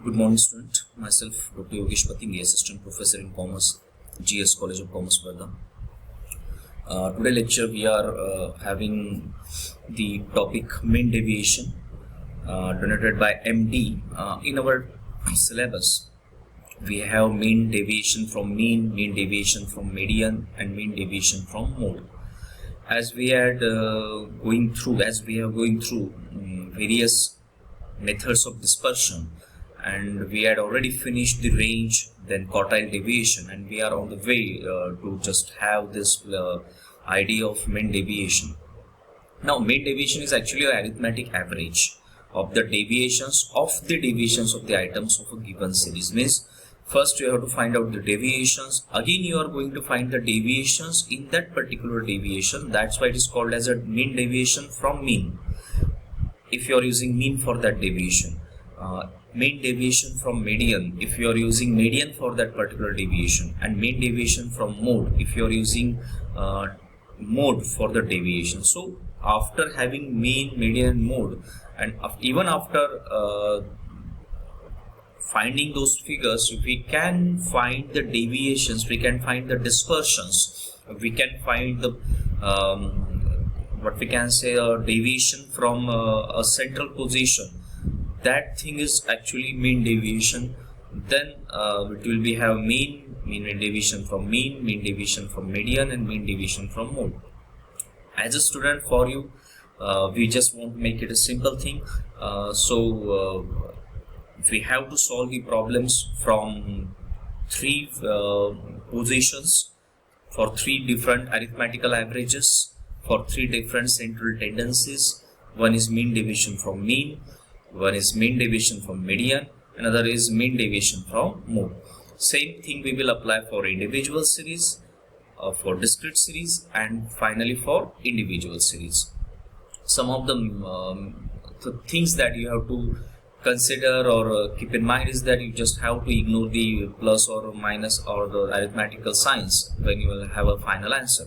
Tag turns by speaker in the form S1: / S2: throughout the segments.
S1: Good morning, student. Myself, Dr. Yogesh Patinge, Assistant Professor in Commerce, GS College of Commerce, Varda. Today lecture we are having the topic mean deviation donated by MD. In our syllabus, we have mean deviation from mean deviation from median, and mean deviation from mode. As we are going through various methods of dispersion, and we had already finished the range, then quartile deviation, and we are on the way to just have this idea of mean deviation. Now, mean deviation is actually an arithmetic average of the deviations of the items of a given series. Means first you have to find out the deviations, again you are going to find the deviations in that particular deviation. That's why it is called as a mean deviation from mean, if you are using mean for that deviation. Mean deviation from median if you are using median for that particular deviation, and mean deviation from mode if you are using mode for the deviation. So after having mean, median and mode, and even after finding those figures, we can find the deviations, we can find the dispersions, we can find the what we can say a deviation from a central position. That thing is actually mean deviation. Then it will be have mean deviation from mean deviation from median, and mean deviation from mode. As a student, for you, we just want to make it a simple thing. We have to solve the problems from three positions for three different arithmetical averages, for three different central tendencies. One is mean deviation from mean, one is mean deviation from median, another is mean deviation from mode. Same thing we will apply for individual series, for discrete series, and finally for individual series. Some of the things that you have to consider or keep in mind is that you just have to ignore the plus or minus or the arithmetical signs when you will have a final answer.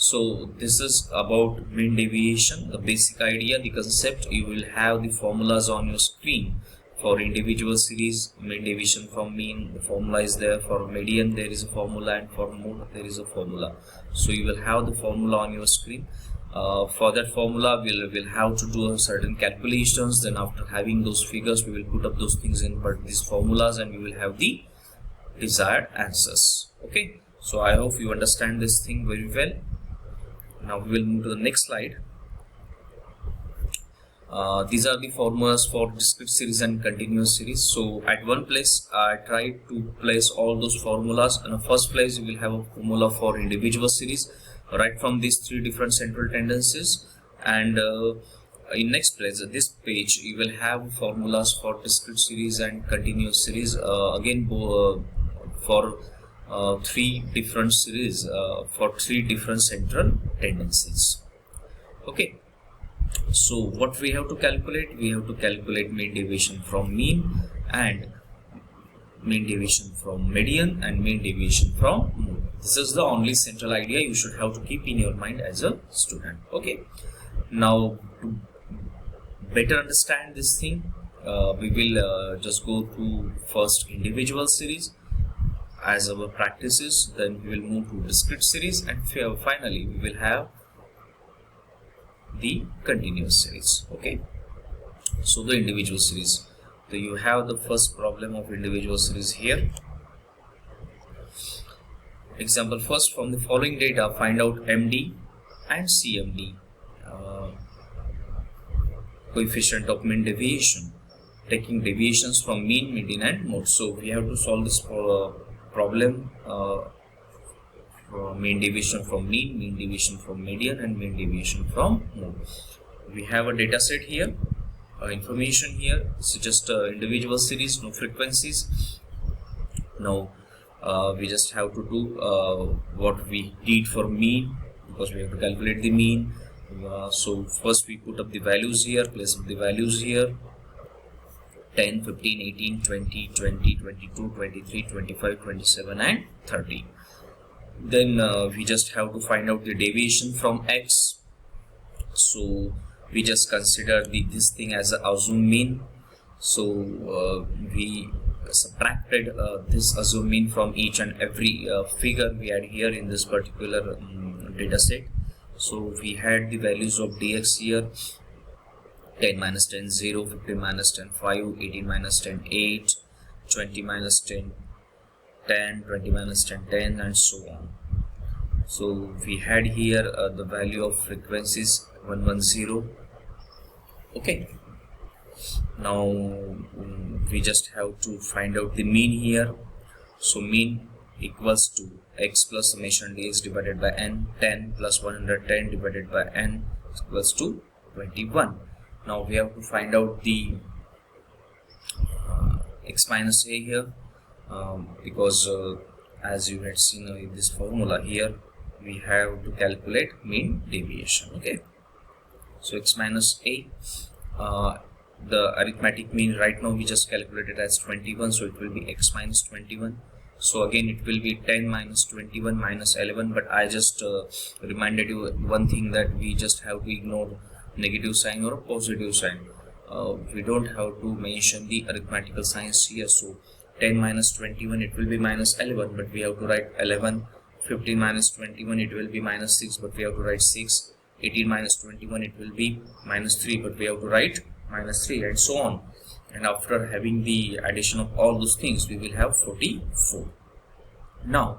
S1: So this is about mean deviation, the basic idea, the concept. You will have the formulas on your screen. For individual series, mean deviation from mean, the formula is there. For median, there is a formula, and for mode, there is a formula. So you will have the formula on your screen. For that formula, we'll have to do certain calculations. Then after having those figures, we will put up those things in these formulas, and we will have the desired answers. Okay, so I hope you understand this thing very well. Now we will move to the next slide. These are the formulas for discrete series and continuous series. So at one place I tried to place all those formulas. In the first place, you will have a formula for individual series right from these three different central tendencies, and in next place, this page, you will have formulas for discrete series and continuous series, again for three different series, for three different central tendencies. Okay, so what we have to calculate? We have to calculate mean deviation from mean, and mean deviation from median, and mean deviation from mode. This is the only central idea you should have to keep in your mind as a student. Okay, now to better understand this thing, we will just go to first individual series as our practices, then we will move to discrete series, and finally we will have the continuous series. Okay, so the individual series, so you have the first problem of individual series here. Example first, from the following data find out MD and CMD, coefficient of mean deviation, taking deviations from mean, median and mode. So we have to solve this problem, mean deviation from mean deviation from median, and mean deviation from mode. We have a data set here, information here. This is just individual series, no frequencies. Now we just have to do what we did for mean, because we have to calculate the mean. So first we put up the values here, place up the values here: 10, 15, 18, 20, 20, 22, 23, 25, 27 and 30. Then we just have to find out the deviation from X. So we just consider this thing as a assumed mean. So we subtracted this assumed mean from each and every figure we had here in this particular data set. So we had the values of dx here: 10 minus 10 0, 15 minus 10 5, 18 minus 10 8, 20 minus 10 10, 20 minus 10 10, and so on. So we had here the value of frequencies 110. Okay, now we just have to find out the mean here. So mean equals to x plus summation dx divided by n. 10 plus 110 divided by n equals to 21. Now we have to find out the x minus a here, because as you had seen in this formula here, we have to calculate mean deviation. Okay, so x minus a, the arithmetic mean right now we just calculated as 21, so it will be x minus 21. So again it will be 10 minus 21 minus 11, but I just reminded you one thing, that we just have to ignore negative sign or positive sign. We don't have to mention the arithmetical signs here. So 10 minus 21, it will be minus 11, but we have to write 11. 15 minus 21, it will be minus 6, but we have to write 6. 18 minus 21, it will be minus 3, but we have to write minus 3, and so on. And after having the addition of all those things, we will have 44. Now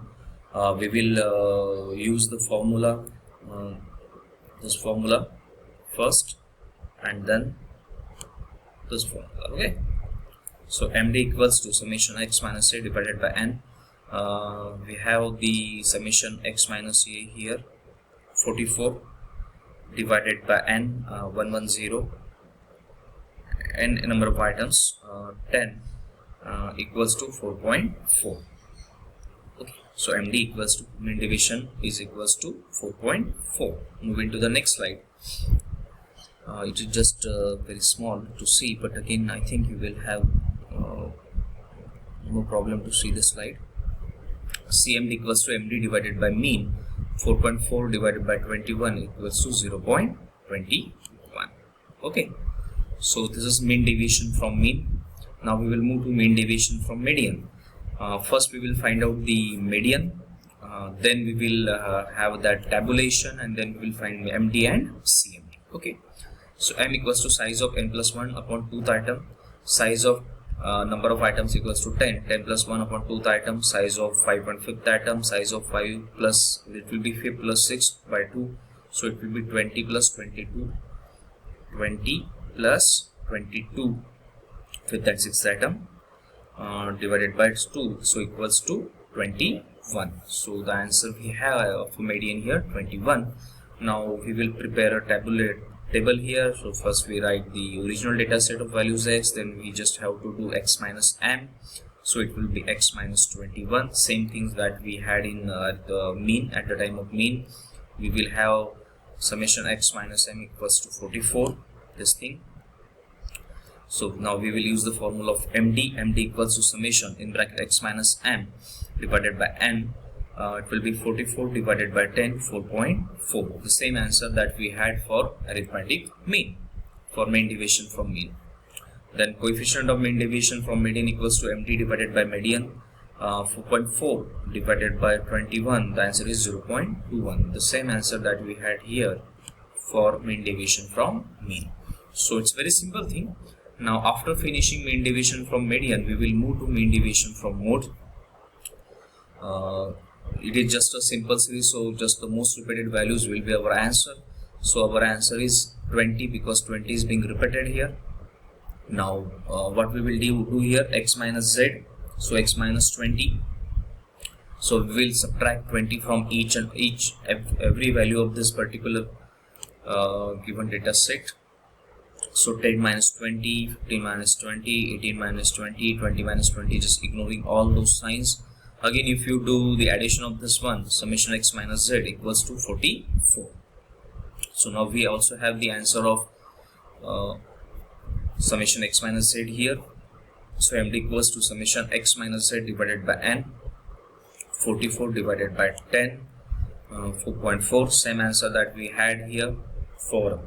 S1: we will use the formula, this formula first, and then this formula. Okay, so md equals to summation x minus a divided by n. We have the summation x minus a here, 44, divided by n, 110, n number of items, 10, equals to 4.4. Okay, so md equals to mean division is equals to 4.4. Moving to the next slide. It is just very small to see, but again I think you will have no problem to see this slide. Cmd equals to md divided by mean. 4.4 divided by 21 equals to 0.21. Okay, so this is mean deviation from mean. Now we will move to mean deviation from median. First we will find out the median, then we will have that tabulation, and then we will find md and cmd. Okay, so m equals to size of n plus 1 upon 2th item, size of number of items equals to 10, 10 plus 1 upon 2th item, size of 5 and 5th item, size of 5 plus, it will be 5 plus 6 by 2, so it will be 20 plus 22, 20 plus 22 with that 6th item, divided by 2, so equals to 21. So the answer we have for median here, 21. Now we will prepare a table here. So first we write the original data set of values x, then we just have to do x minus m, so it will be x minus 21. Same things that we had in the mean. At the time of mean, we will have summation x minus m equals to 44, this thing. So now we will use the formula of md. Md equals to summation in bracket x minus m divided by n. It will be 44 divided by 10, 4.4. The same answer that we had for arithmetic mean, for mean deviation from mean. Then coefficient of mean deviation from median equals to md divided by median. 4.4 divided by 21, the answer is 0.21. The same answer that we had here for mean deviation from mean. So it's very simple thing. Now after finishing mean deviation from median, we will move to mean deviation from mode. It is just a simple series, so just the most repeated values will be our answer. So our answer is 20, because 20 is being repeated here. Now what we will do here, x minus z, so x minus 20. So we will subtract 20 from every value of this particular given data set. So 10 minus 20, 15 minus 20, 18 minus 20, 20 minus 20, just ignoring all those signs. Again, if you do the addition of this one, summation x minus z equals to 44. So now we also have the answer of summation x minus z here. So md equals to summation x minus z divided by n. 44 divided by 10, 4.4. Same answer that we had here for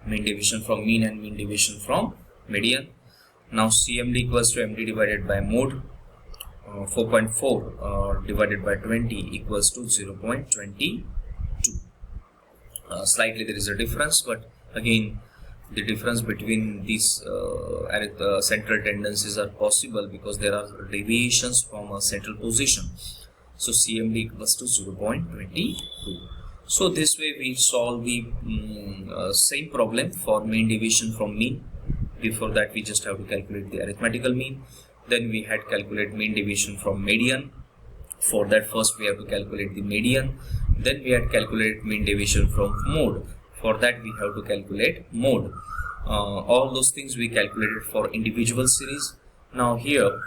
S1: mean deviation from mean and mean deviation from median. Now CMD equals to MD divided by mode. 4.4 divided by 20 equals to 0.22. Slightly there is a difference, but again the difference between these central tendencies are possible because there are deviations from a central position. So CMD equals to 0.22. So this way we solve the same problem for mean deviation from mean. Before that we just have to calculate the arithmetical mean. Then we had calculate mean deviation from median. For that first we have to calculate the median. Then we had calculate mean deviation from mode. For that we have to calculate mode. All those things we calculated for individual series. Now here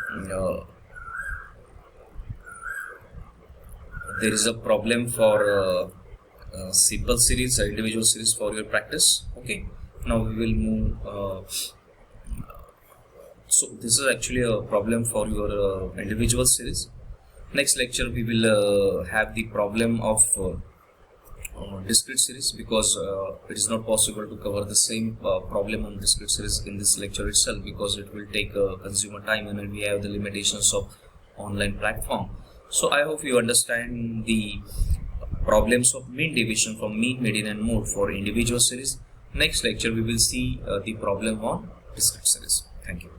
S1: there is a problem for simple series, individual series for your practice. Okay, now we will move. So this is actually a problem for your individual series. Next lecture we will have the problem of discrete series, because it is not possible to cover the same problem on discrete series in this lecture itself, because it will take consumer time and we have the limitations of online platform. So I hope you understand the problems of mean deviation from mean, median and mode for individual series. Next lecture we will see the problem on discrete series. Thank you.